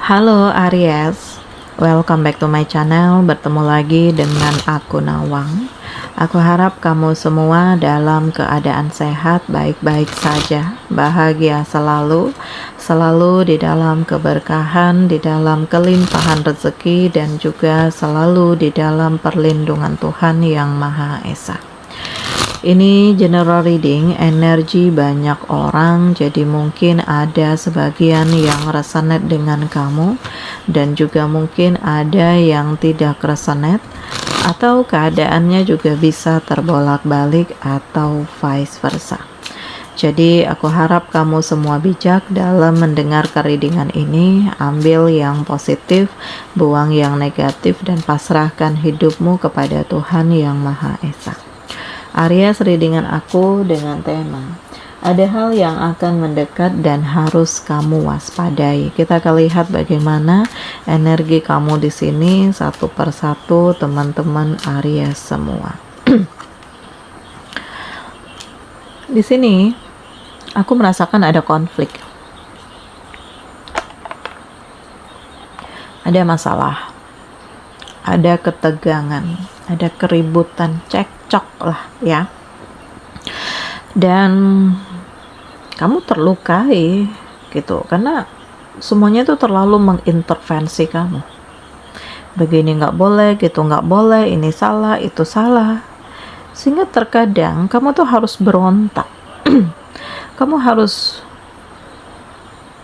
Halo Aries, welcome back to my channel. Bertemu lagi dengan aku Nawang. Aku harap kamu semua dalam keadaan sehat, baik-baik saja, bahagia selalu, selalu di dalam keberkahan, di dalam kelimpahan rezeki, dan juga selalu di dalam perlindungan Tuhan Yang Maha Esa. Ini general reading, energi banyak orang, jadi mungkin ada sebagian yang resonate dengan kamu dan juga mungkin ada yang tidak resonate, atau keadaannya juga bisa terbolak-balik atau vice versa. Jadi aku harap kamu semua bijak dalam mendengar readingan ini. Ambil yang positif, buang yang negatif, dan pasrahkan hidupmu kepada Tuhan Yang Maha Esa. Aries, readingan aku dengan tema ada hal yang akan mendekat dan harus kamu waspadai. Kita akan lihat bagaimana energi kamu di sini satu persatu, teman-teman Aries semua. Di sini aku merasakan ada konflik, ada masalah, ada ketegangan, ada keributan, cekcok lah ya. Dan kamu terlukai gitu, karena semuanya itu terlalu mengintervensi kamu. Begini nggak boleh, gitu nggak boleh, ini salah, itu salah. Sehingga terkadang kamu tuh harus berontak. Kamu harus,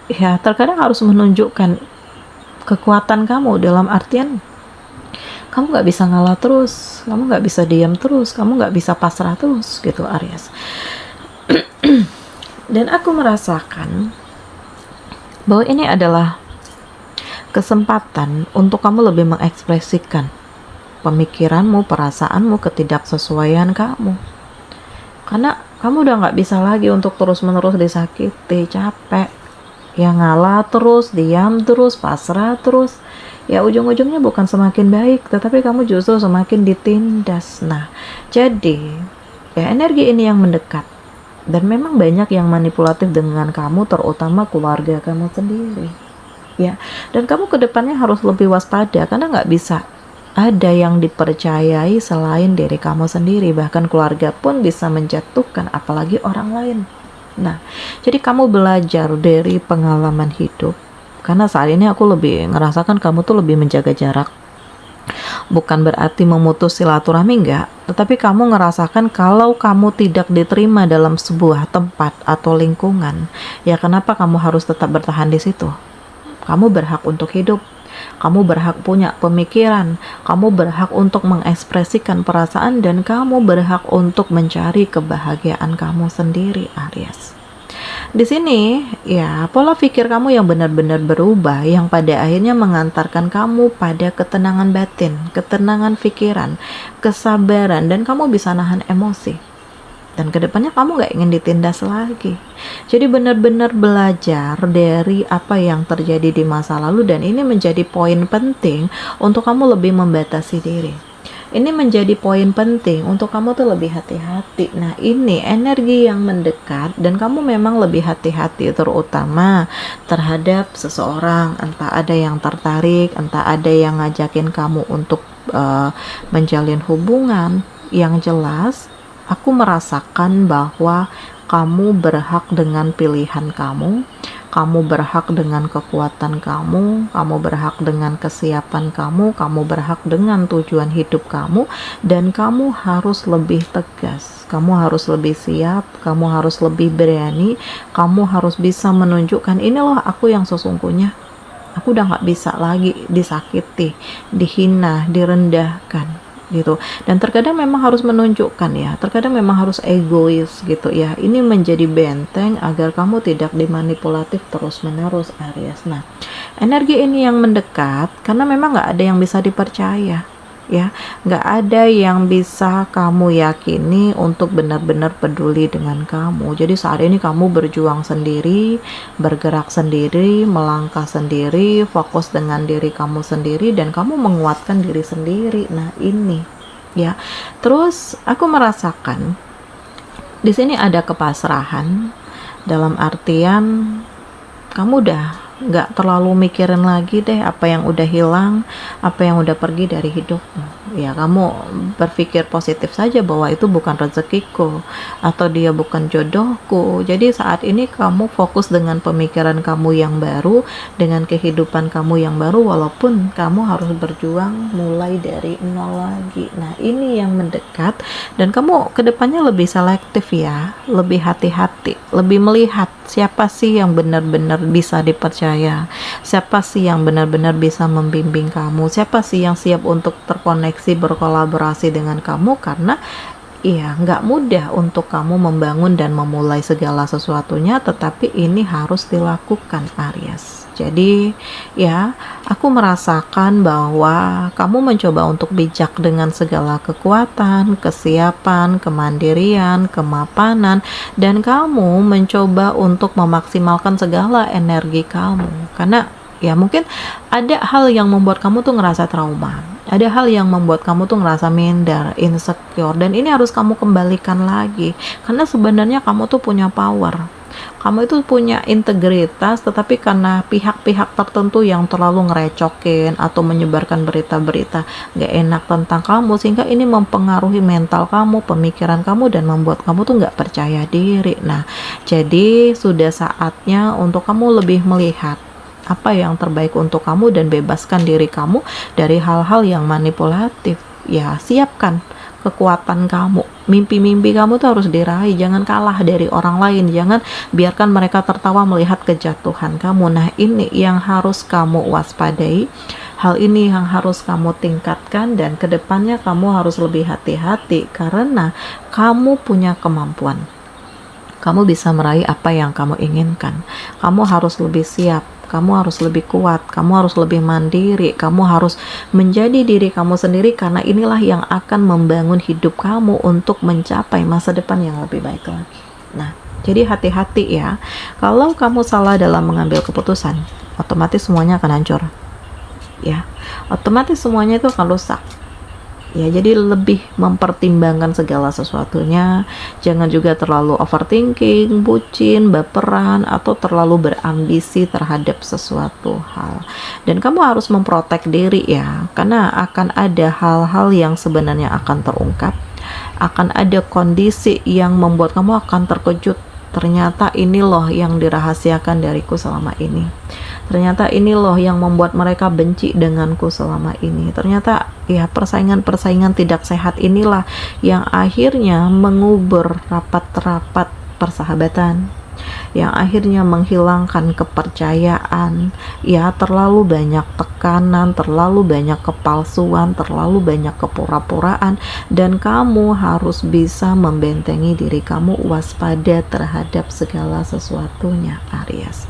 ya terkadang harus menunjukkan kekuatan kamu dalam artian kamu nggak bisa ngalah terus, kamu nggak bisa diam terus, kamu nggak bisa pasrah terus gitu Aries. Dan aku merasakan bahwa ini adalah kesempatan untuk kamu lebih mengekspresikan pemikiranmu, perasaanmu, ketidaksesuaian kamu. Karena kamu udah nggak bisa lagi untuk terus-menerus disakiti, capek. Ya ngalah terus, diam terus, pasrah terus. Ya ujung-ujungnya bukan semakin baik, tetapi kamu justru semakin ditindas. Nah, jadi ya energi ini yang mendekat. Dan memang banyak yang manipulatif dengan kamu, terutama keluarga kamu sendiri. Ya, dan kamu kedepannya harus lebih waspada, karena nggak bisa ada yang dipercayai selain diri kamu sendiri. Bahkan keluarga pun bisa menjatuhkan, apalagi orang lain. Nah, jadi kamu belajar dari pengalaman hidup. Karena saat ini aku lebih ngerasakan kamu tuh lebih menjaga jarak. Bukan berarti memutus silaturahmi, enggak. Tetapi kamu ngerasakan kalau kamu tidak diterima dalam sebuah tempat atau lingkungan, ya kenapa kamu harus tetap bertahan di situ? Kamu berhak untuk hidup. Kamu berhak punya pemikiran. Kamu berhak untuk mengekspresikan perasaan, dan kamu berhak untuk mencari kebahagiaan kamu sendiri, Aries. Di sini ya pola pikir kamu yang benar-benar berubah, yang pada akhirnya mengantarkan kamu pada ketenangan batin, ketenangan pikiran, kesabaran, dan kamu bisa nahan emosi. Dan kedepannya kamu gak ingin ditindas lagi. Jadi benar-benar belajar dari apa yang terjadi di masa lalu, dan ini menjadi poin penting untuk kamu lebih membatasi diri. Ini menjadi poin penting untuk kamu tuh lebih hati-hati. Nah, ini energi yang mendekat, dan kamu memang lebih hati-hati terutama terhadap seseorang. Entah ada yang tertarik, entah ada yang ngajakin kamu untuk menjalin hubungan. Yang jelas, aku merasakan bahwa kamu berhak dengan pilihan kamu. Kamu berhak dengan kekuatan kamu, kamu berhak dengan kesiapan kamu berhak dengan tujuan hidup kamu, dan kamu harus lebih tegas, kamu harus lebih siap, kamu harus lebih berani, kamu harus bisa menunjukkan, ini loh aku yang sesungguhnya, aku udah gak bisa lagi disakiti, dihina, direndahkan gitu. Dan terkadang memang harus menunjukkan ya, terkadang memang harus egois gitu ya. Ini menjadi benteng agar kamu tidak dimanipulatif terus menerus, Aries. Nah, energi ini yang mendekat karena memang nggak ada yang bisa dipercaya ya, nggak ada yang bisa kamu yakini untuk benar-benar peduli dengan kamu. Jadi saat ini kamu berjuang sendiri, bergerak sendiri, melangkah sendiri, fokus dengan diri kamu sendiri, dan kamu menguatkan diri sendiri. Nah, ini ya. Terus aku merasakan di sini ada kepasrahan, dalam artian kamu udah nggak terlalu mikirin lagi deh apa yang udah hilang, apa yang udah pergi dari hidupmu. Ya kamu berpikir positif saja bahwa itu bukan rezekiku atau dia bukan jodohku. Jadi saat ini kamu fokus dengan pemikiran kamu yang baru, dengan kehidupan kamu yang baru, walaupun kamu harus berjuang mulai dari nol lagi. Nah ini yang mendekat, dan kamu kedepannya lebih selektif ya, lebih hati-hati, lebih melihat siapa sih yang benar-benar bisa dipercaya, siapa sih yang benar-benar bisa membimbing kamu, siapa sih yang siap untuk terkoneksi berkolaborasi dengan kamu, karena iya nggak mudah untuk kamu membangun dan memulai segala sesuatunya, tetapi ini harus dilakukan Aries. Jadi ya aku merasakan bahwa kamu mencoba untuk bijak dengan segala kekuatan, kesiapan, kemandirian, kemapanan, dan kamu mencoba untuk memaksimalkan segala energi kamu, karena ya mungkin ada hal yang membuat kamu tuh ngerasa trauma, ada hal yang membuat kamu tuh ngerasa minder, insecure, dan ini harus kamu kembalikan lagi, karena sebenarnya kamu tuh punya power, kamu itu punya integritas, tetapi karena pihak-pihak tertentu yang terlalu ngerecokin atau menyebarkan berita-berita gak enak tentang kamu, sehingga ini mempengaruhi mental kamu, pemikiran kamu, dan membuat kamu tuh gak percaya diri. Nah, jadi sudah saatnya untuk kamu lebih melihat apa yang terbaik untuk kamu dan bebaskan diri kamu dari hal-hal yang manipulatif. Ya, siapkan kekuatan kamu, mimpi-mimpi kamu tuh harus diraih, jangan kalah dari orang lain, jangan biarkan mereka tertawa melihat kejatuhan kamu. Nah ini yang harus kamu waspadai, hal ini yang harus kamu tingkatkan, dan kedepannya kamu harus lebih hati-hati karena kamu punya kemampuan. Kamu bisa meraih apa yang kamu inginkan. Kamu harus lebih siap, kamu harus lebih kuat, kamu harus lebih mandiri, kamu harus menjadi diri kamu sendiri, karena inilah yang akan membangun hidup kamu untuk mencapai masa depan yang lebih baik lagi. Nah, jadi hati-hati ya. Kalau kamu salah dalam mengambil keputusan, otomatis semuanya akan hancur. Ya, otomatis semuanya itu akan rusak. Ya, jadi lebih mempertimbangkan segala sesuatunya, jangan juga terlalu overthinking, bucin, baperan, atau terlalu berambisi terhadap sesuatu hal. Dan kamu harus memprotek diri ya, karena akan ada hal-hal yang sebenarnya akan terungkap, akan ada kondisi yang membuat kamu akan terkejut. Ternyata ini loh yang dirahasiakan dariku selama ini. Ternyata ini loh yang membuat mereka benci denganku selama ini. Ternyata ya persaingan-persaingan tidak sehat inilah yang akhirnya mengubur rapat-rapat persahabatan, yang akhirnya menghilangkan kepercayaan. Ya, terlalu banyak tekanan, terlalu banyak kepalsuan, terlalu banyak kepura-puraan, dan kamu harus bisa membentengi diri kamu, waspada terhadap segala sesuatunya Aries.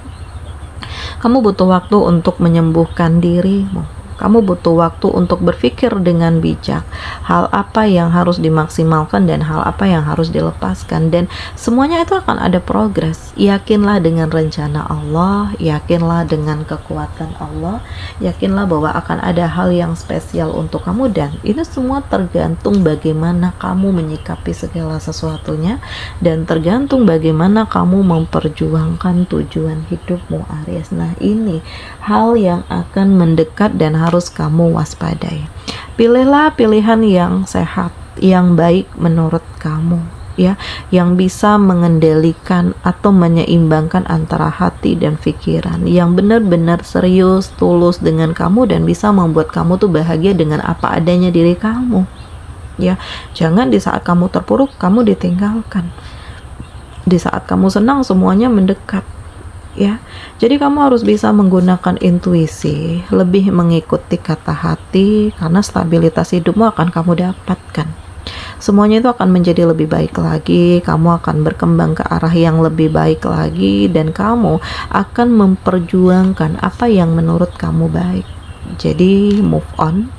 Kamu butuh waktu untuk menyembuhkan dirimu. Kamu butuh waktu untuk berpikir dengan bijak hal apa yang harus dimaksimalkan dan hal apa yang harus dilepaskan, dan semuanya itu akan ada progres. Yakinlah dengan rencana Allah, yakinlah dengan kekuatan Allah, yakinlah bahwa akan ada hal yang spesial untuk kamu, dan ini semua tergantung bagaimana kamu menyikapi segala sesuatunya, dan tergantung bagaimana kamu memperjuangkan tujuan hidupmu Aries. Nah ini hal yang akan mendekat dan harus kamu waspadai. Pilihlah pilihan yang sehat, yang baik menurut kamu ya, yang bisa mengendalikan atau menyeimbangkan antara hati dan pikiran, yang benar-benar serius, tulus dengan kamu, dan bisa membuat kamu tuh bahagia dengan apa adanya diri kamu ya. Jangan di saat kamu terpuruk kamu ditinggalkan, di saat kamu senang semuanya mendekat ya. Jadi kamu harus bisa menggunakan intuisi, lebih mengikuti kata hati, karena stabilitas hidupmu akan kamu dapatkan. Semuanya itu akan menjadi lebih baik lagi, kamu akan berkembang ke arah yang lebih baik lagi, dan kamu akan memperjuangkan apa yang menurut kamu baik. Jadi move on,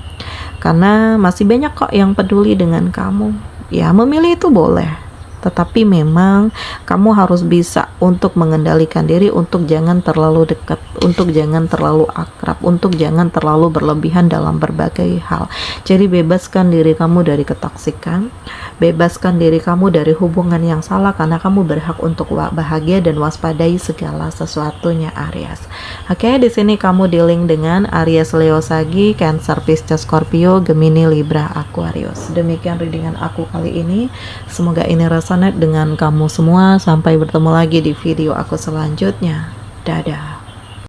karena masih banyak kok yang peduli dengan kamu. Ya, memilih itu boleh, Tetapi memang kamu harus bisa untuk mengendalikan diri, untuk jangan terlalu dekat, untuk jangan terlalu akrab, untuk jangan terlalu berlebihan dalam berbagai hal. Jadi bebaskan diri kamu dari ketoksikan, bebaskan diri kamu dari hubungan yang salah, karena kamu berhak untuk bahagia dan waspadai segala sesuatunya, Aries. Oke, di sini kamu dealing dengan Aries, Leo, Sagi, Cancer, Pisces, Scorpio, Gemini, Libra, Aquarius. Demikian readingan aku kali ini. Semoga ini resonate dengan kamu semua. Sampai bertemu lagi di video aku selanjutnya. Dadah.